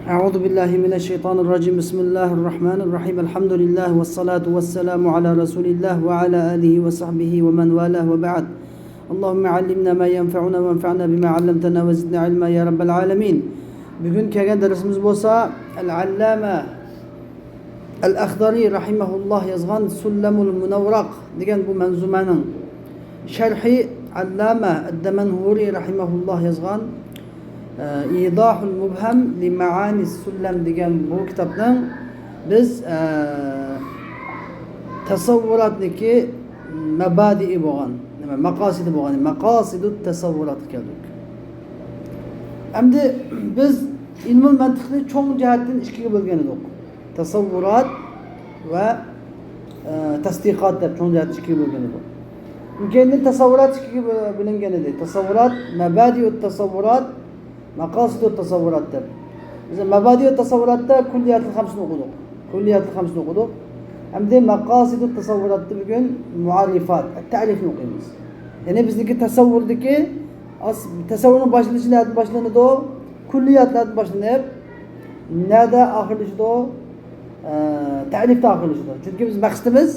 أعوذ بالله من الشيطان الرجيم بسم الله الرحمن الرحيم الحمد لله والصلاة والسلام على رسول الله وعلى آله وصحبه ومن والاه وبعد اللهم علمنا ما ينفعنا وانفعنا بما علمتنا وزدنا علما يا رب العالمين. Bugün kelgan dersimiz bo'lsa Al-Allama Al-Akhdari rahimahulloh yozgan Sullamul Munawraq degan bu manzumaning sharhi Allama Ad-Damanhuri rahimahulloh yozgan İdahul Mubham li Ma'ani Sullam degan bu kitobning biz tasavvuratniki mabadii bo'lgan, nima maqosidi bo'lgan, maqosidut tasavvurat keldik. Endi biz ilmul mantiqni cho'ng jihatdan ikkiga bo'lgan edik. Tasavvurat va tasdiqot deb cho'ng jihatdan ikkiga bo'lgan edik. Endi tasavvurat ikkiga bo'lingan edi. Tasavvurat, mabadiut tasavvurat, maqosidut tasavvurat deb. Biz mabadiut tasavvuratda kulliyatul xamsni o'qidik. Kulliyatul xamsni o'qidik. Endi maqosidut tasavvuratda bugun muarifat, ta'rifni o'qiymiz. Ya'ni bizniki tasavvurdagi tasavvurning boshlanadi, kulliyatlar boshlanib, nada oxirlashadi, ta'rifda oxirlashadi. Chunki biz maqsadimiz,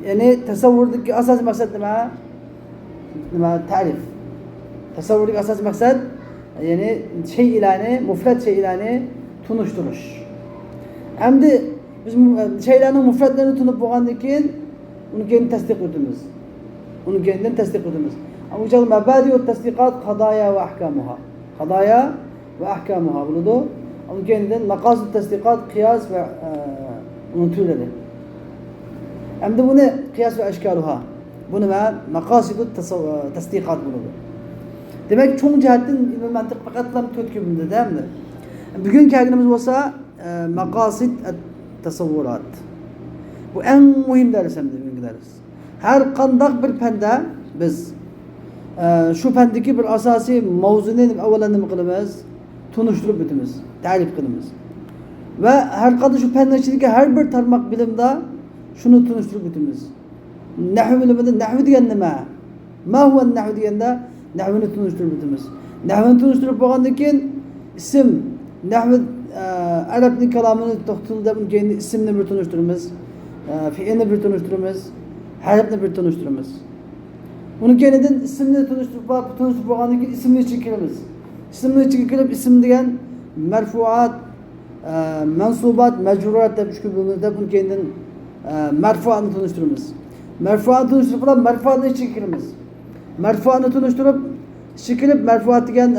ya'ni tasavvurdagi asosiy maqsad nima? Ta'rif. Tasavvurdagi asosiy maqsad ya'ni shaylarni, mufrat shaylarni tunishtirish. Endi biz shaylarning mufratlarini tunib bo'lgandan keyin uni keyin tasdiq etamiz. Uni keyin tasdiq etamiz. Ama mabadiut tasdiqat qadaya ve ahkamuha. Qadaya ve ahkamuha bo'ladi. Uni keyin maqasid tasdiqat qiyas ve uni türleri. Endi buni qiyas ve ashkaluha. Bu nima? Maqasidut tasdiqat bo'ladi. Demek cho'ng jihatdan ilm mantiq faqatlam 4 kunda, değil mi? Bugun kelganimiz bo'lsa maqasid at-tasavvurat. Bu en muhim ders endi bugungi ders. Har qanday bir fanda biz şu fandagi bir asosiy mavzuni avvalan nima qilamiz? Tunishtirib o'tamiz, ta'rif qilamiz. Va har qanday shu fanning ichidagi har bir tarmoq bilimda shuni tunishtirib o'tamiz. Nahv bilimida nahv degan nima? Ma huwa an-nahv deganda nahvni tunishtirib o'tamiz. Nahvni tunishtirib bo'lgandan keyin ism, nahv arabning kalomini to'xtalib keyin ismni bir tunishtiramiz, fe'lni bir tunishtiramiz, harfni bir tunishtiramiz. Uni keyindan ismni tunishtirib bo'lgandan keyin ismni ichiga kiramiz. Ismni ichiga kirib ism degan marfuat, mansubat, majrurat deb uch bo'lmada uni keyindan marfuatni tunishtiramiz. Marfuatni tunishtirib marfuatni ichiga kiramiz. Marfuatni tunishtirib ichiga kirib marfuat degan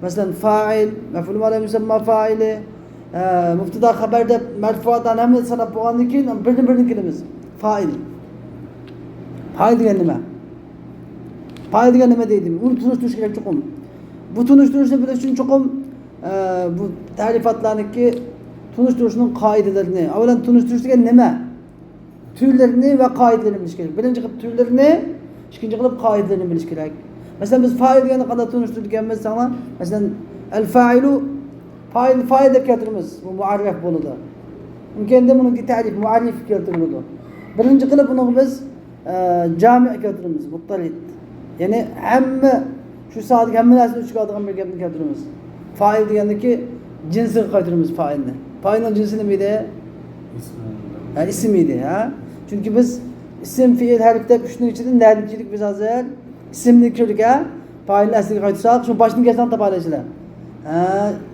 masalan fa'il, maf'ul bilan musamma fa'ili, mubtada xabar deb marfuatdan hamma sanab bo'lgandan keyin birini kiramiz. Fa'il. Fa'il degan nima? Fa'il degan nima deydi? Uni tunishtirish kerak chuqur. Bu tunishtirishni bilish uchun chuqur bu ta'rifatlarniki tunishtirishning qoidalarini, avvalan tunishtirish degan nima? Turlarini va qoidalarini bilish kerak. Birinchi qilib turlarini, ikkinchi qilib qoidalarini bilish kerak. Masalan biz fa'il deganni qanday tunishtirganmiz sana? Masalan al-fa'ilu fa'il deb keltiramiz. Bu muarraf bo'ladi. Endi buningki ta'rif muarrif keltiriladi. Birinchi qilib buni biz jami' keltiramiz, muttarid. Ya'ni hamma shu soatga hamma narsani chiqadigan bir gapni keltiramiz. Fa'il degandiki jinsiga qaytaramiz fa'ilni. Fa'ilning jinsi nima edi? Ism edi, ha? Chunki biz ism, fe'il, harf deb uchning ichidan narichilik biz hozir ismni ko'rdik, ha? Fa'ilni asliga qaytarsak, shu boshdan kelsan topalasizlar.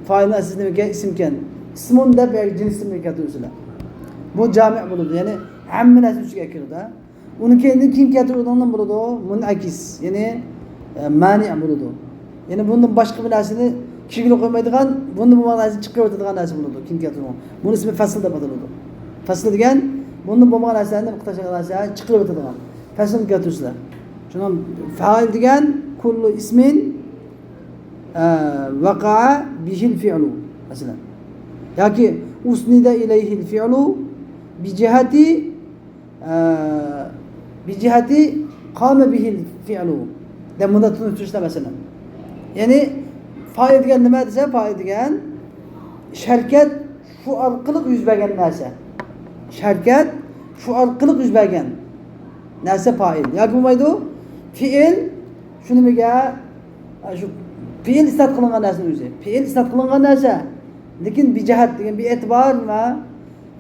Fa'ilning asli nima ekan? Ism ekan. Ismun deb jinsni keltirasizlar. Bu jami' bo'ladi. Ya'ni hamma narsa ichiga kiradi. Uni keyin kim keltiradigan bo'ladi? Munakis, ya'ni mani' bo'ladi. Ya'ni bundan boshqa bir narsani kishigini qo'ymaydigan, bundan bu narsani chiqarib o'tadigan narsa bo'ladi. Kim keltirgan? Buni ismi fasl deb ataladi. Fasl degan bundan bo'lmagan narsani qitashgan narsani chiqarib o'tadigan. Fasl keltirishlar. Shundan fa'il degan kullu ismin waqa'a bihil fi'lu masalan. Yoki usnida ilayhil fi'lu bi cihati qama bihil fi'lu. Da bunda tunishtirishlar masalan. Ya'ni fa'il degan nima desa, fa'il degan sharkat shu orqali yuz bergan narsa. Sharkat shu orqali yuz bergan narsa fa'il. Yoki bo'lmaydi, fi'il shu nimaga shu Fiil istat qilingan narsaning o'zi. Fiil istat qilingan narsa. Lekin bi jihat degan bi e'tibor va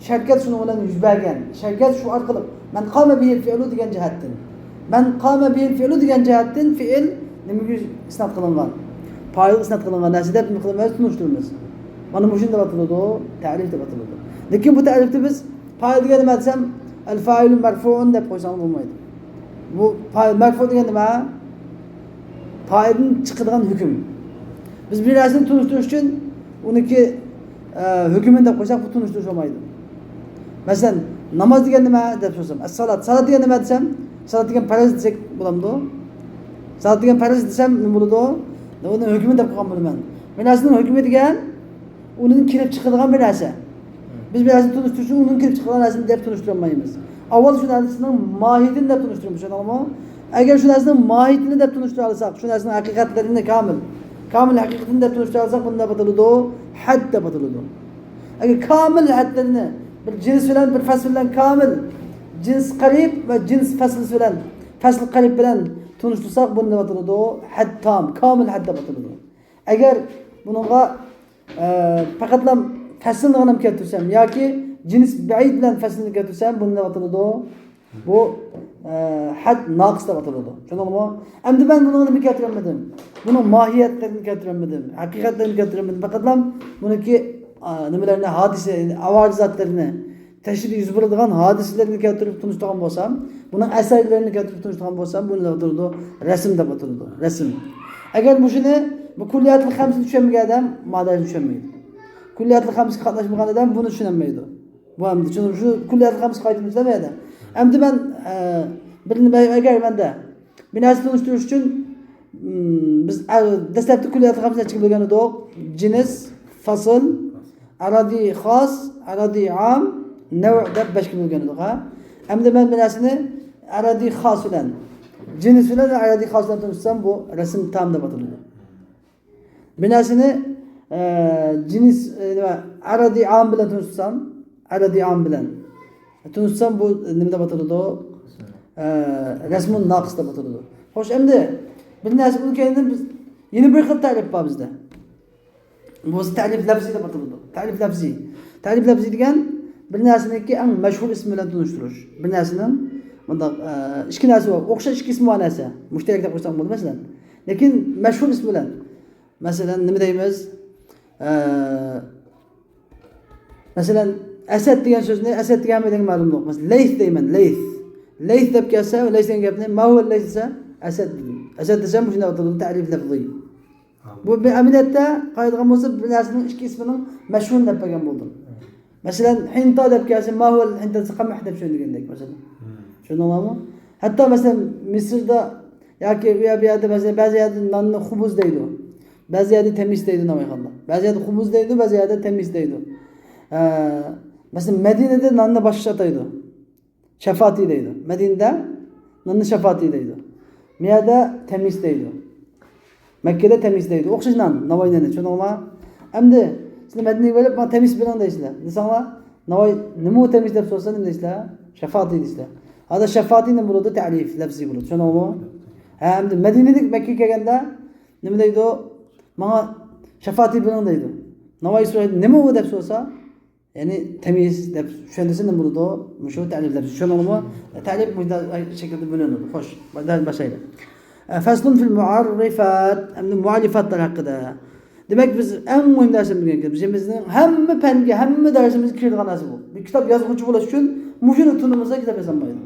sharkat shuni bilan yuz bergan. Sharkat shu orqali man qama bil fi'lu degan jihatdan. Man qama bil fi'lu degan jihatdan fi'il nimaga istat qilingan? Fa'il istat qilingan narsa deb nima qilamiz? Tunishtiramiz. Mana bu shunda batiladi, ta'rif deb batiladi. Lekin bu ta'rifda biz fa'il degan nima desam, al-fa'ilu marfu'un deb qo'ysam bo'lmaydi. Bu fa'il marfu' degan nima? Fa'ilning chiqadigan hukm. Biz bir narsani tunishtirish uchun uniki hukmini deb qo'ysak, bu tunishtirish olmaydi. Masalan, namoz degan nima deb so'rasam, as-salat. Salat degan nima desam, salat degan farz desak bo'lamdi. Salat degan farz desam nima bo'ladi? Uni hukmini deb qo'ygan bo'laman. Bir narsaning hukmi degan uning kirib chiqadigan bir narsa. Biz bir narsani tunishtirish uchun uning kirib chiqadigan narsani deb tunishtira olmaymiz. Avval shu narsaning mohiyatini deb tunishtiramiz, tushunarlimi? Agar shu narsaning mohiyatini deb tunishtira olsak, shu narsaning haqiqatlarini kamil haqiqatini deb tunishtira olsak, bunda batiladi, had deb batiladi. Agar kamil hadlarini bir jins bilan bir fasl bilan kamil jins qarib va jins fasl bilan fasl qarib bilan tunishtirsak, bunda batiladi, had tam, kamil had deb batiladi. Agar buningga faqatlam faslni ham keltirsam yoki jins ba'id bilan faslni keltirsam, bunda batiladi. Bu had naqs deb ataladi. Tushundingmi? Endi men buni nima keltirmadim? Buni mohiyatlarini keltirmadim, haqiqatlarini keltirmadim. Faqatlam buniki nimalarni, hodisa, avarizatlarini, tashri yuz beradigan hodisalarni keltirib tunishtirgan bo'lsam, buning asarlarini keltirib tunishtirgan bo'lsam, buni ataladi rasm deb ataladi. Rasm. Agar bu shuni bu kulliyatul xamsni tushunmagan odam model tushunmaydi. Kulliyatul xamsga qatnashmagan odam buni tushunmaydi. Bu ham shu kulliyatul xams qaytib izlamaydi. Endi men agar menda bir narsa tunishtirish uchun biz dastlabki kulliyat xamsni chiqib bo'lgan edik. Jins, fasl, aradi xos, aradi am, nav' deb 5 kun bo'lgan edik, ha. Endi men bir narsani aradi xos bilan, jins bilan aradi xos bilan tunishtsam, bu rasm tam deb ataladi. Bir narsani jins va aradi am bilan tunishsam, aradi am bilan tunishsam, bu nima deb ataladi? Rasmun naqs deb ataladi. Xo'sh, endi bir narsa bu keyin biz yeni bir xil ta'rif bor bizda. Bu ta'rif lafzi deb ataladi. Ta'rif lafzi. Ta'rif lafzi degan bir narsaniki eng mashhur ismi bilan tunishtirish. Bir narsaning bunda ikki narsa bor. O'xshash ikki ismi bor narsa. Mushtarak deb qo'ysam bo'ladi masalan. Lekin mashhur ismi bilan. Masalan, nima deymiz? Masalan, asad degan so'zni asad degan bilan ma'lum yo'q. Masalan, layth deyman, layth. Layth deb kelsa, layth degan gapni ma huwa layth desa, asad. Asad desam shunday ataladi, ta'rif lafzi. Bu bir amaliyotda qaytgan bo'lsa, bir narsaning ikki ismining mashhur deb qo'ygan bo'ldim. Masalan, hinta deb kelsa, ma huwa hinta qamh deb so'ragandek masalan. Tushundingmi? Hatto masalan Misrda yoki bu yerda masalan ba'zi yerda nonni xubuz deydi. Ba'zi yerda temiz deydi Navoiyxonda. Ba'zi yerda xubuz deydi, ba'zi yerda temiz deydi. Masalan Madinada nonni boshqa ataydi. Shafati deydi. Madinada nonni shafati deydi. Miyada temiz deydi. Makkada temiz deydi. O'xshash non Navoiydan, tushundingmi? Endi siz Madinaga kelib, men temiz bilan deysizlar. Desanglar, Navoiy nima u temiz deb so'rasa nima deysizlar? Shafati deysizlar. Hada shafati nima bo'ladi? Ta'rif lafzi bo'ladi. Tushundingmi? Ha, endi Madinaga Makkaga kelganda nima deydi? Menga shafati bilan deydi. Navoiy so'raydi, nima u deb so'rasa, ya'ni temiz deb tushundisi nima bo'ladi? Mushu ta'riflar. Tushundingmi? Ta'rif bunday shaklda bo'linadi. Xo'sh, bundan boshlaylik. Faslun fil mu'arrifat, endi mu'allifatlar haqida. Demak, biz eng muhim darsimiz ekan. Bizning hamma fanga, hamma darsimizga kiradigan narsa bu. Bir kitob yozuvchi bo'lish uchun mushuni tunimizda kitob yozolmaydi.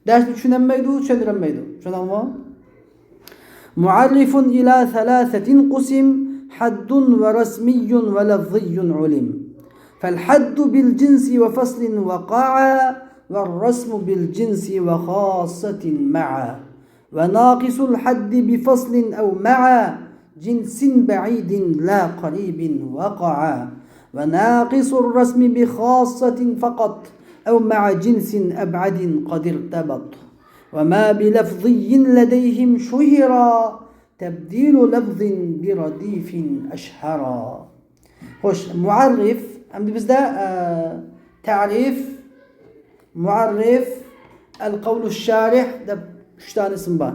Darsni tushunolmaydi, tushundirolmaydi. Tushundingmi? Mu'arrifun ila thalathatin qusim haddun va rasmiyyun va lafziyyun ulim. فالحد بالجنس وفصل وقع والرسم بالجنس وخاصة معا وناقص الحد بفصل أو مع جنس بعيد لا قريب وقع وناقص الرسم بخاصة فقط أو مع جنس أبعد قد ارتبط وما بلفظي لديهم شهرا تبديل لفظ برديف أشهرا. خوش معرف عندي بس ده تعريف معرف القول الشارح ده شتان اسم با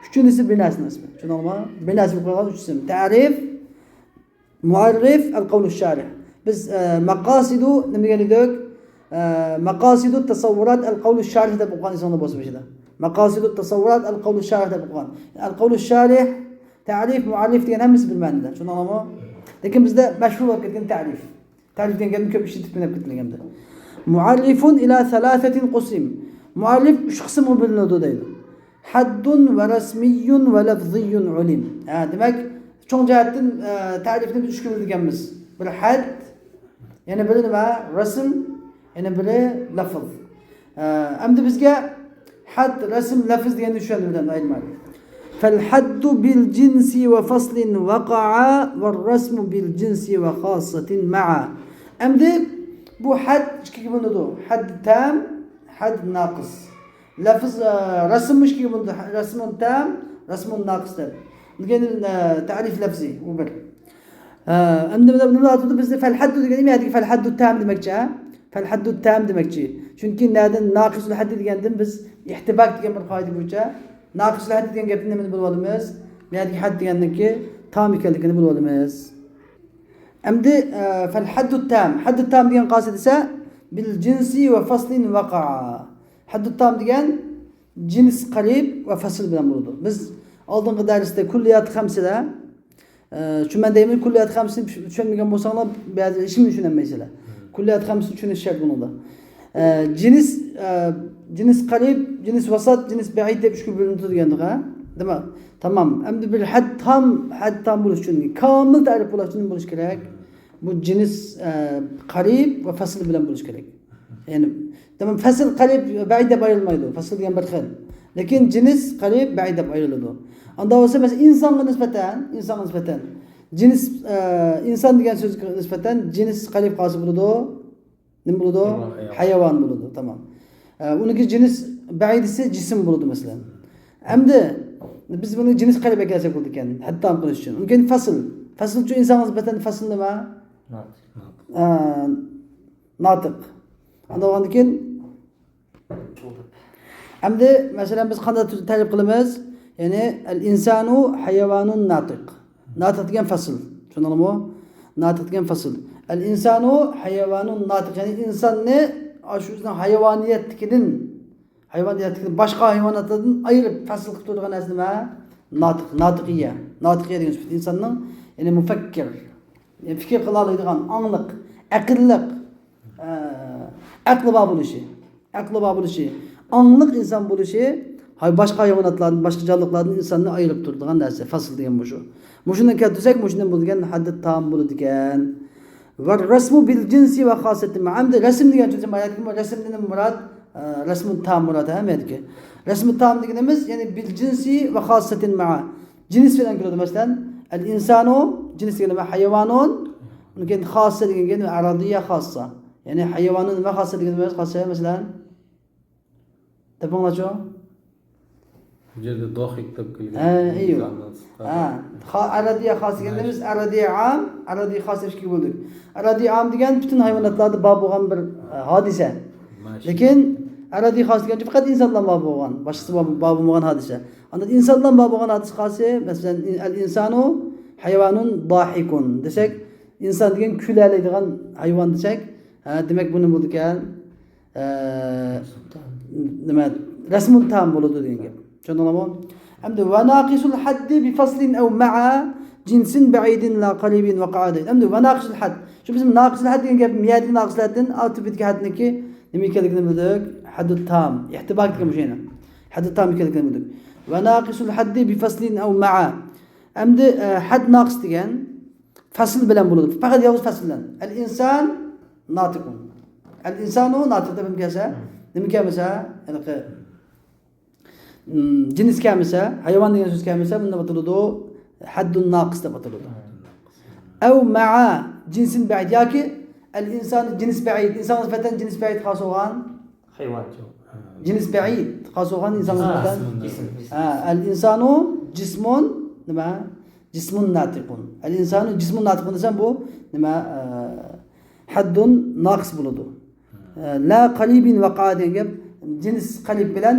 Üçüncüsü bir narsani ismi. Tushundingmi? Bir narsa qo'ygan uch ism. Ta'rif, muarrif, al-qavlu sharih. Biz maqasidu nima degan edik? Maqasidu tasavvurat al-qavlu sharih deb o'qigan insonlar bo'lsa beshida. Maqasidu tasavvurat al-qavlu sharih deb o'qigan. Al-qavlu sharih, ta'rif, muarrif degan hammasi bir ma'noda. Tushundingmi? Lekin bizda mashhur bo'lib ketgan ta'rif. Ta'rif degan gapni ko'p eshitib ketilganda. Muarrifun ila thalathatin qusim. Muarrif 3 qismga bo'linadi deydi. Haddun va rasmiyyun va lafziyyun ulim. Demak, cho'ng jihatdan ta'rifni biz 3 ga bo'lganmiz. Bir had, yana biri nima? Rasm, yana biri lafz. Endi bizga had, rasm, lafz deganni tushuntirdim aytmadi. فالحد بالجنس وفصل وقع والرسم بالجنس وخاصة معا. Endi bu had ikkiga bo'linadi. Had tam, had naqis. Lafz rasm ikkiga bo'linadi. Rasmun tam, rasmun naqis deb. Degan ta'rif lafzi u bir. Endi nima deydi bizda falhaddu degan nima deydi? Falhaddu tam demakchi, ha? Falhaddu tam demakchi. Chunki nadan naqisul hadd degandan biz ihtibak degan bir qoida bo'yicha naqisul hadd degan gapni nima bilib olamiz? Niyadagi had degandan-ki tam ekanligini bilib olamiz. Endi falhaddu tam. Haddu tam degan qoida esa bil jinsi va faslin waqa'a. Haddu tam degan jins qarib va fasl bilan bo'ladi. Biz oldingi darsda kulliyat xamsida tushunman deyman, kulliyat xamsini tushunmagan bo'lsanglar ba'zi ishimni tushunolmaysizlar. Kulliyat xamsini tushunish shart bunda. Jins qarib, jins vasat, jins ba'id deb 3 ga bo'linadi degandik, ha? Demak, tamam. Endi bir had tam bo'lish uchun komil ta'rif bo'lish uchun bo'lish kerak. Bu jins qarib va fasl bilan bo'lish kerak. Ya'ni tamam, fasl qarib ba'id deb ayrilmaydi. Fasl degan bir xil. Lekin jins qarib ba'id deb ayriladi. Unda bo'lsa mesela insonga nisbatan jins inson degan so'zga nisbatan jins qarib qosi bo'ladi. Nima bo'ladi? Hayvon bo'ladi, tamam. Uniki jins ba'idisi jism bo'ladi masalan. Endi biz buni jins qarib ekansak bo'ldi ekan, hatto qilish uchun. Unga fasl uchun insonga nisbatan fasl nima? Notiq. Unda o'g'andan keyin endi masalan biz qanday ta'rif qilamiz? Yani el-insanu hayvanun natiq. Natiq degan fasl. Tushundingmi? Natiq degan fasl. El-insanu hayvanun natiq. Yani insonni shu o'zining hayvoniyatligidan boshqa hayvonotlardan ayirib fasl qilib turgan narsa nima? Natiq, natiqiyya. Natiqiyya degan so'z insonning, ya'ni mufakkir, yani fikr qila oladigan, angliq, aqlliq, aqli bor bo'lishi, angliq inson bo'lishi, boshqa hayvonotlardan, boshqa jonlilardan insonni ayirib turadigan narsa fasl degan bu shu. Shundan keltirsak, shundan bo'lgan haddi tam bo'ladi ekan. Va rasmu bil jinsi va xosati ma. Endi rasm degan so'z aytdim, rasmdan murod rasmun tam murod hamdiki. Rasmu tam deganimiz, ya'ni bil jinsi va xosatin ma. Jins bilan keladi masalan, al insanu jins degan hayvonun, unga xossa degan aradiya xossa. Ya'ni hayvonun va xossa deganimiz xossa masalan tapinglarchi? Bu yerda dohik deb kelgan. Aradiya xos deganimiz aradiya am, aradiya xos deb ikkiga bo'ldik. Aradiya am degan butun hayvonotlarda bor bo'lgan bir hodisa. Lekin aradiya xos degan faqat insonlar bor bo'lgan, boshqasi bor bo'lmagan hodisa. Unda insonlar bor bo'lgan hodisa xosi, masalan al-insanu hayvanun dahikun desak, inson degan kulaydigan hayvon desak, demak buni bo'ldi ekan. Nima? Rasmun tam bo'ladi degan gap. Tushundingmi? Endi va naqisul hadd bi faslin aw ma'a jinsin ba'idin la qaribin wa qa'id. Endi va naqisul hadd. Shu biz naqisul hadd degan gap miyadagi naqislardan outputga haddniki nima ekanligini bildik. Haddut tam. Ihtibor degan shayni. Haddut tam ekanligini bildik. Va naqisul hadd bi faslin aw ma'a. Endi hadd naqis degan fasl bilan bo'ladi. Faqat yolg'iz fasl bilan. Al-inson natiqun. Al-insanu natiq deb kelsa, nima kelsa, jins kelmasa, hayvon degan so'z kelmasa, bunda bo'ladi haddun naqis deb ataladi. Aw ma'a jinsin ba'id yoki al-inson jins ba'id, inson nisbatan jins ba'id xos bo'lgan hayvonchi. Jins ba'id xos bo'lgan inson nisbatan al-insanu jismun nima? Jismun natiqun. Al-insanu jismun natiqun desam bu nima? Haddun naqis bo'ladi. La qalibin va qa'id degan gap jins qalib bilan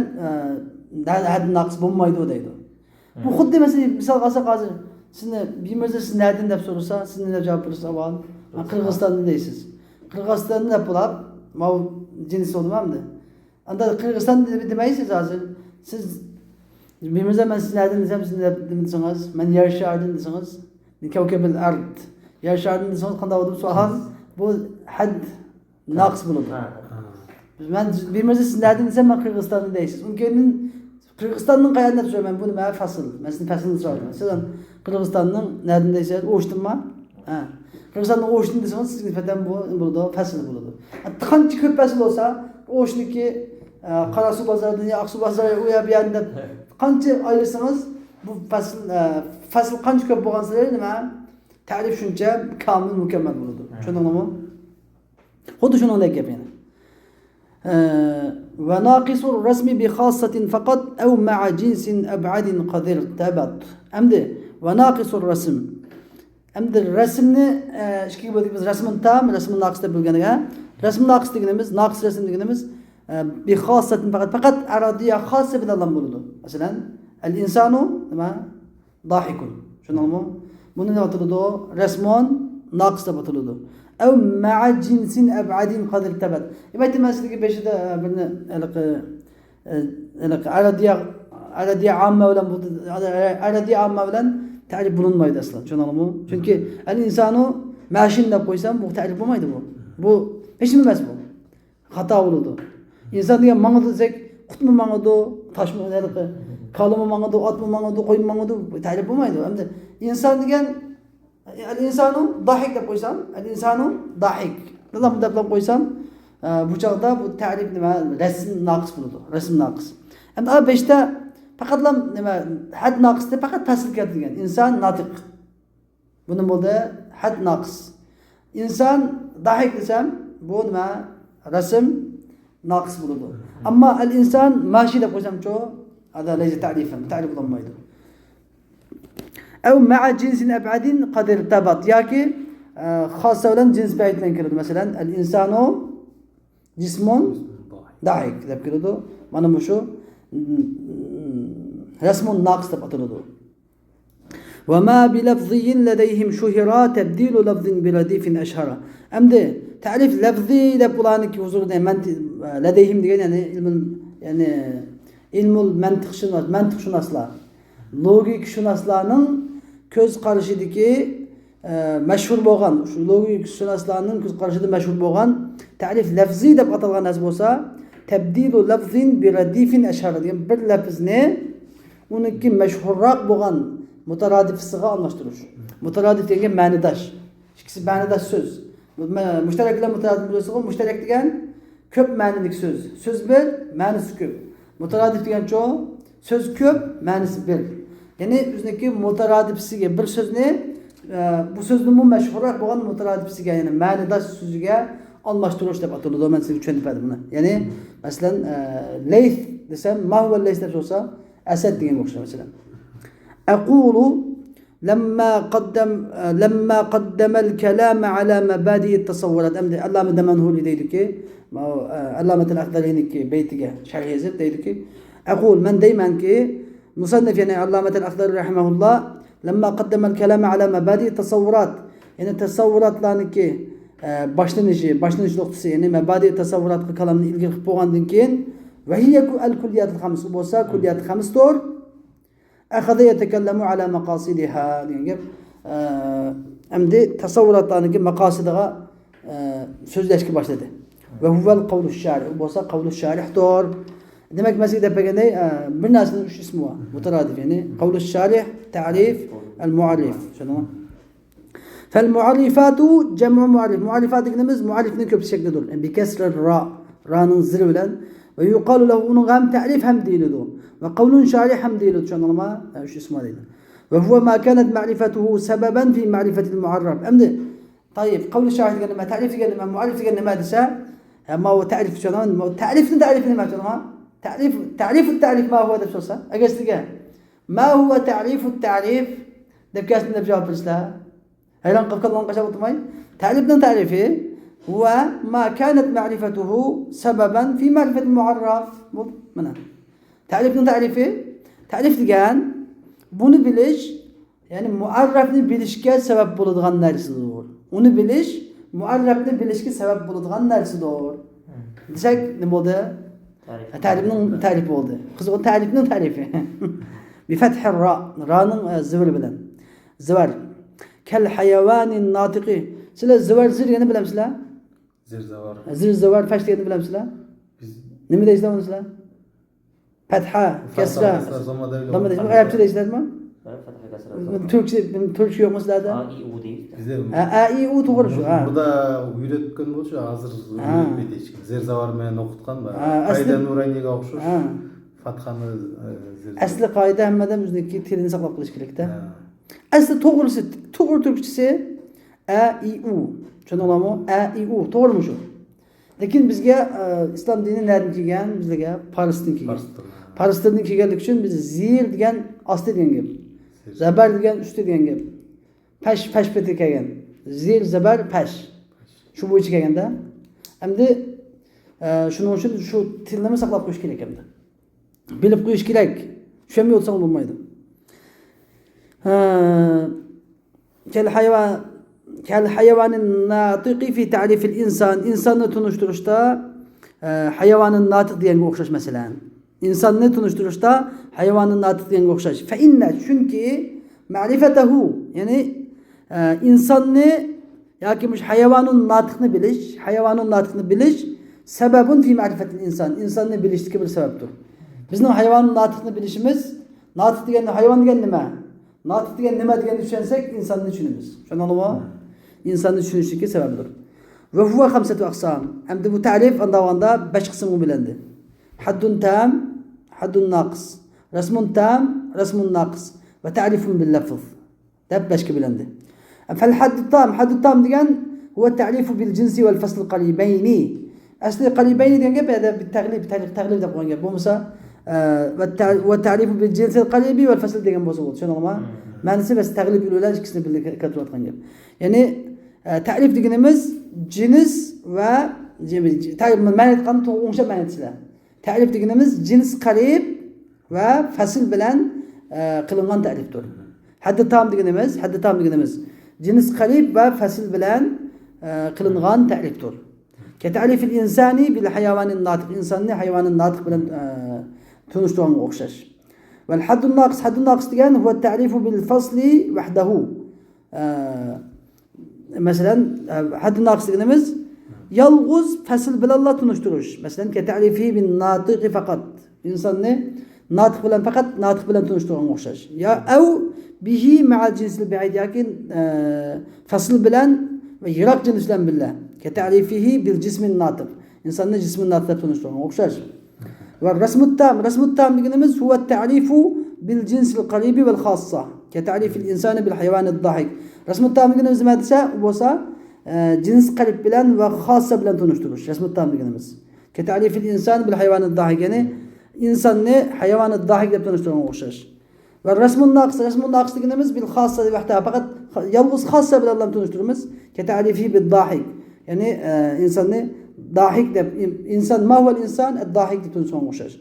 had naqs bo'lmaydi deydi. Bu xuddi mesela misal alsak hozir sizni bimirza siz nereden deb so'rasa, siz nima javob berasiz avval? Qirg'izistondan deysiz. Qirg'izistondan deb bo'lib, mau jins bo'lmamdi. Anda Qirg'iziston demaysiz hozir. Siz bimirza men siz nereden desam siz nima desangiz, men yer sharidan desangiz, kavkabil ard. Yer sharidan desangiz qanday bo'lib savol? Bu had naqs bo'ladi. Ben bimirza siz nereden desam men Qirg'izistondan deysiz. Unkenin Qirg'izistonning qayerdan so'rayman, bu nima fasl? Men sizni faslni so'rayman. Siz Qirg'izistonning nereden deysiz? O'shdinmi? Ha. Qirg'izistonning O'shdin desangiz sizga nisbatan bu bo'ladi, fasl bo'ladi. Qancha ko'p fasl bo'lsa, O'shniki Qarasuv bozoridan yo Aqsuv bozoriga u yoq bu yoqdan qancha ayirsangiz, bu fasl qancha ko'p bo'lgansa nima? Ta'rif shuncha kamil mukammal bo'ladi. Tushundingizmi? Xuddi shuningdek gap yana. وناقص الرسم بخاصة فقط أو مع جنس أبعد قد ارتبط. أمدي وناقص الرسم. أمدي الرسم إيش كي بدي بس رسم تام رسم ناقص تبلغنا. رسم ناقص تجنمز ناقص رسم تجنمز بخاصة فقط أراضية خاصة بالله مولده. مثلا الإنسان ما ضاحك. شنو نقول؟ من نقطة رسمون ناقص تبطلده. أو مع جنس أبعد قد ارتبط. يبقى تمثل كيف بيشده بنا على دي عامة ولا على دي عامة ولا تعرف بنون ما يد أصلا. شو نقوله؟ çünkü الإنسان ماشين نبقيسام bu تعرف ما يده bu hiç mi bas bu? Hata oldu. İnsan diye mangadı zek, kut mu mangadı, taş mı nerede? Kalı mı mangadı, at mı mangadı, koyun mu mangadı? تعرف ما يده. Hem de insan diye الإنسان ضاحك لقيسام الإنسان ضاحك نظام دبل قيسام bu çağda bu tarif nima resim naqs bo'ladi resim naqs endi a 5ta faqatlam nima had naqsda faqat fasl keltirgan inson natiq buni bo'ldi had naqs inson dahik desam bu nima rasm naqs bo'ladi ammo al inson mashi deb qo'ysamchi hada laysa ta'rifan ta'rif bo'lmaydi أو مع جنس أبعد قد ارتبط ياكي خاصة ولا جنس بعيد لنكرد مثلا الإنسان جسم ضاحك تذكرده ما نمشو رسم ناقص تبطلده وما بلفظي لديهم شهرة تبديل لفظ برديف أشهر أمده تعرف لفظي لبلانك حضور لديهم دي يعني علم المنطق شنو أصلا logik şunaslarının köz qarashidagi mashhur bo'lgan shu logik şunaslarning ko'z qarashida mashhur bo'lgan ta'rif lafzi deb atalgan narsa bo'lsa tabdilu lafzin bi radifin ashar degan bir lafzni uniki mashhurroq bo'lgan mutaradifisiga almashtirish mutaradif degan ma'nidosh ikkisi ma'nidosh so'z mushtaraklar mutaradif bo'lsa mushtarak degan ko'p ma'nilik so'z bir ma'nisi ko'p mutaradif degan söz ko'p ma'nisi bir ya'ni bizniki mutaradifisiga bir so'zni bu so'zni mashhurroq bo'lgan mutaradifisiga ya'ni ma'nidosh so'ziga almashtirish deb ataladi men sizga tushuntirib berdim buni ya'ni masalan layth desam ma huwa layth deb so'rasa asad degan o'xshaydi masalan aqulu لما قدم الكلام على مبادئ التصورات أمد علامة دمنهولي ديدك علامة الأخضريني بيتك شرح يزيد ديدك أقول من دايما كي مصنف يعني علامة الأخضر رحمه الله لما قدم الكلام على مبادئ التصورات يعني التصورات لانكي başlanış noktası yani mebadi tasavvurat kalamını ilgili boğandın keyin وهي الكليات الخمس بوسا كليات خمس دور أخذ يتكلم على مقاصدها يعني أمدي تصورات لانكي مقاصدها sözleşki başladı وهو القول الشارح بوسا قول الشارح دور demek mesela pekende bir nasıl üç ismi var mutaradif yani kavlu şarih ta'rif el muarrif şunu فالمعرفات جمع معرف معرفات dediğimiz muarrifin köp şeklidir yani bi kesr ra ra'nın zil bilen ve yuqalu lahu onun hem ta'rif hem değildir ve kavlun şarih hem değildir şunu ama üç ismi değil ve huwa ma kanat ma'rifatuhu sebeban fi ma'rifati al-mu'arraf emdi طيب قول الشارح قال ما تعريف قال ما معرف قال ما دسا ما هو تعريف شنو تعريف ما شنو تعريف التعريف ما هو ده شوصة أجلسك ما هو تعريف التعريف ده بكاس من بجواب برسلا هل نقف كلام قشة ماي تعريفنا تعريفه هو ما كانت معرفته سببا في معرفة المعرف منها تعريفنا تعريفه تعريف كان Bunu bilish, ya'ni muarrafni bilishga sabab bo'ladigan narsadir. Uni bilish muarrafni bilishga sabab bo'ladigan narsadir. Desak, nima bo'ldi? Ta'rifning ta'rifi bo'ldi. Qiziq, ta'rifning ta'rifi. Bi fathir ra, ra'ning zivr bilan. Zivar. Kal hayawanin natiqi. Sizlar zivar zirgani bilamsizlar? Zirzavar. Zirzavar fash degani bilamsizlar? Biz Nima deysizlar unisizlar? Fatha, kasra. Nima deysizlar? Arabcha deysizlarmi? Türkçe yok mu sizlerde? A, I, U deydi. bizde A, I, U to'g'ri shu. burada uyretken bo'lsa hozir uyretmeydi hech kim. Zirzavar bilan o'qitgan ba. asli- Qayda Nuraniyga o'xshash. Ha. Fathani zirzavar. Asli qoida hammadan bizniki tilni saqlab qolish kerakda. Asli to'g'risi, to'g'ri turkchasi A, I, U. Tushunarlimi? A, I, U to'g'rimi shu? Lekin bizga islom dini nereden kelgan? Bizga Farisdan kelgan. Farisdan kelganligi uchun biz zir degan osti degan gap. Zabar degan usti degan gap. Pash peti kelgan. Zir, zabar, pash. Shu bo'yicha kelganda. Endi shuning uchun shu tilni saqlab qo'yish kerak endi. Bilib qo'yish kerak. Tushunmay o'tsang bo'lmaydi. Kal hayvanin natiqi fi ta'rifil inson. İnsonni tunishtirishda hayvanın natiq deganga o'xshash masalan. İnsonni tunishtirishda hayvanın natiq deganga o'xshash. Fa inna chunki ma'rifatahu, ya'ni insonni yoki mush hayvanun natiqni bilish sababun fi ma'rifatil inson. İnsonni bilishga bir sababdir. Bizning hayvanun natiqni bilishimiz, natiq degani hayvon degani nima? Natiq degani nima deganini tushunsak, insonni tushunamiz. Tushunalimi? İnsonni tushunishga sababdir. Ve huwa khamsatu aqsam. Endi bu ta'rif andavanda 5 qismga bo'lindi. Haddun tam, haddun naqis, rasmun tam, rasmun naqis ve ta'rifun bil lafz. Deb 5 ga bo'lindi. Fal haddu tam degan huwa ta'rifu bil jinsi wal fasl qaribayni. Asli qaribayni degan gap bil taglib deb qo'ygan gap. Bo'lmasa ve ta'rifu bil jinsi al qaribi wal fasl degan bo'lsa bo'ladi. Tushunarlimi? Ma'nosi bas taglib ular ikkisini birga keltirayotgan gap. Ya'ni ta'rif deganimiz cins ve ta'rif ma'no etgan o'xshab ma'no etisizlar. Ta'rif deganimiz cins qarib ve fasl bilan qilingan ta'rifdir. Haddi tam deganimiz cins qarib ve fasl bilan qilingan ta'rifdir. Ke ta'rifil insani bil hayvanin natiq. İnsonni hayvanın natiq bilan tunishtirganga o'xshash. Vel haddun naqis degan huwa ta'rifu bil fasli wahdahu. Mesela haddun naqis deganimiz yalğuz fasl bilan tunishtirish. Mesela ke ta'rifi bin natiq faqat. İnsonni natiq bilan faqat natiq bilan tunishtirganga o'xshash. Ya au bihi ma'a jinsil ba'id, yakin fasl bilan ve yiroq jins bilan billah. Ke ta'rifihi bil jismin natiq. İnsonni jismin natiq tunishtirganga o'xshash. Ve rasmut tam deganimiz huwa ta'rifu bil jinsil qaribi vel khassa. Ke ta'rifil insani bil hayvanid dahik. Rasmut tam deganimiz nima desa, bo'lsa cins qarib bilan va xossa bilan tunishtirish. Rasmut tam deganimiz. Ke ta'rifil insani bil hayvanid dahik, ya'ni insonni hayvanid dahik deb tunishtirganga o'xshash. Va rasmun naqis deganimiz bil xossa deb vaqtda faqat yolg'iz xossa bilan tunishtiramiz. Ke ta'rifi bil dahik, ya'ni insonni dahik deb, inson ma huwa al-insan ad-dahik deb tunishtirganga o'xshash.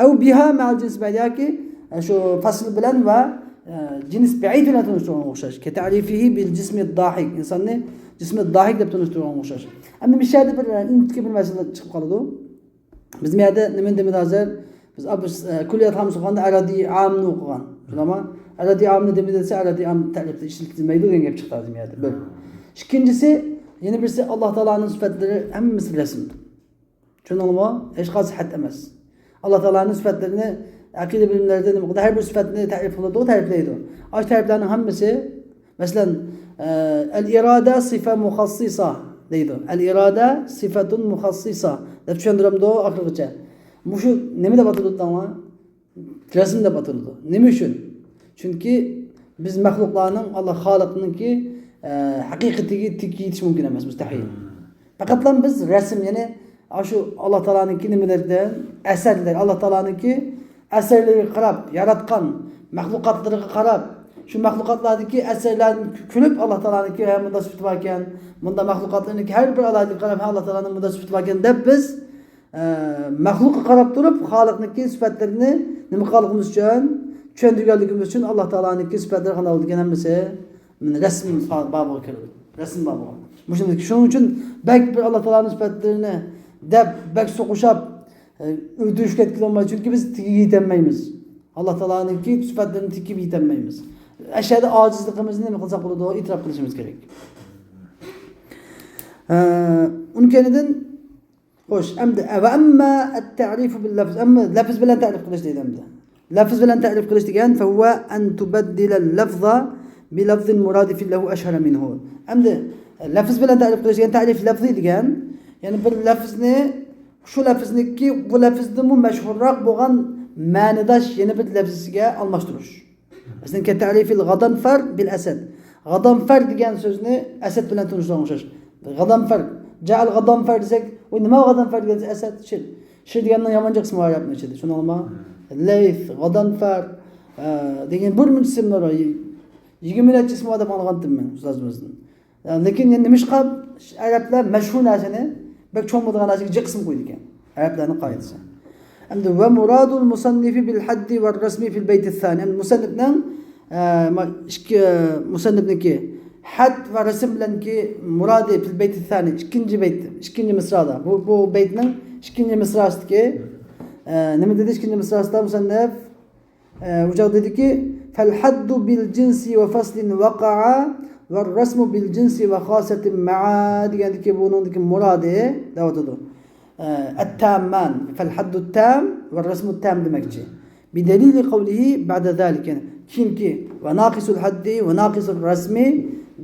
Aw biha ma'al jins ba'daki, shu fasl bilan va cins ba'id bilan tunishtirganga o'xshash. Ke ta'rifihi bil jismi ad-dahik, insonni jismi ad-dahik deb tunishtirganga o'xshash. Endi bu yerda bir intikib bir masala chiqib qoladi. Biz bu yerda nima deymiz hozir? Biz kulliyat ham o'qiganda aradiy amni o'qigan. Shunami? Aradiy amni desa aradiy am ta'rifda ishlatilmaydi degan gap chiqdi hozir bu yerda. Bir. Ikkinchisi, yana birisi Alloh taolaning sifatlari hammasi rasm. Tushunarlimi? Hech qaysi sihat emas. Alloh taolaning sifatlarini aqida bilimlarida nima qiladi? Har bir sifatni ta'rif qiladi, ta'riflaydi. Osh ta'riflarning hammasi, masalan, al-irada sifa mukhassisa deydi. Al-irada sifatun mukhassisa deb tushundiramdi oxirigacha. Mushu nima deb ataladi? Rasm deb ataladi. Nima uchun? Chunki biz maxluqlarning Alloh xoliqninki haqiqatiga tik yetish mumkin emas, mustahil. Faqatlan biz rasm, ya'ni shu Alloh taolaninki nimalardan asarlar, Alloh taolaninki asarlariga qarab, yaratgan maxluqotlariga qarab, shu maxluqotlardagi asarlarni kulib Alloh taolaninki bunda sifat bor ekan, bunda maxluqotlarniki har bir alohida qarab Alloh taolaning bunda sifat bor ekan deb biz maxluqqa qarab turib xoliqniki sifatlarini nima qilishimiz uchun tushuntirganligimiz uchun Alloh taolaning sifatlari qanday bo'lgan hammasi rasm babiga kiradi. Rasm babiga. Shuning uchun bak bir Alloh taolaning sifatlarini deb bak so'qishab o'rtishga ketolmaydi chunki biz tigiga yetolmaymiz. Alloh taolaning sifatlarini tikib yetolmaymiz. Ashada ojizligimizni nima qilsak bo'ladi, e'tirof qilishimiz kerak. Uni kenidan xo'sh, endi va amma at-ta'rif bil lafz, amma lafz bilan ta'rif qilish deydi endi. Lafz bilan ta'rif qilish degan fa huwa an tubaddila al-lafza bi lafzin muradifin lahu ashhara minhu. Endi lafz bilan ta'rif qilish degan ta'rif lafzi degan, ya'ni bir lafzni shu lafzniki bu lafzdan mashhurroq bo'lgan ma'nidosh yana bir lafziga almashtirish. Bizning ta'rifil g'adanfar bil asad. G'adanfar degan so'zni asad bilan tunishtirib o'xshash. G'adanfar, ja'al g'adanfar desak, u nima g'adanfar degan asad shir. Shir deganning yomoncha qismi bor yapni ichida. Tushunarlimi? Layth, g'adanfar degan bir muncha ismlar bor. 20 necha ism odam olgandim men ustozimizdan. Lekin endi nimishqa arablar mashhur narsani bak cho'ng bo'lgan narsaga jiq qism qo'ydi ekan. Arablarning qoidasi. Endi va muradul musannifi bil haddi va rasmi fil bayt al-thani. Musannifning ikki musannifniki had va rasm bilanki muradi fil bayt al-thani ikkinchi bayt, ikkinchi misrada. Bu baytning ikkinchi misrasidagi nima dedi ikkinchi misrasida musannif ujoq dediki fal haddu bil jinsi va faslin waqa'a va rasmu bil jinsi va xosatin ma'a degandiki buningdagi muradi davotadi. التامان فالحد التام والرسم التام demakchi. بدليل قوله بعد ذلك kimki وناقص الحد وناقص الرسم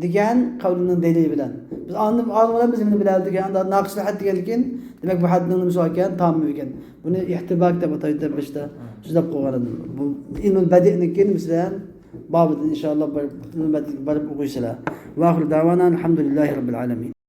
degan qavlining dalili bilan biz olimlar biz nima biladi degan naqis had degankin demak bu hadning nimasi ekan tam ekan buni ihtibok deb ataydi bishda suzab qo'ygan edim bu ilmul badi'niki bilan babida inshaalloh bir o'qisizlar va oxir davana alhamdulillahi robbil alamin.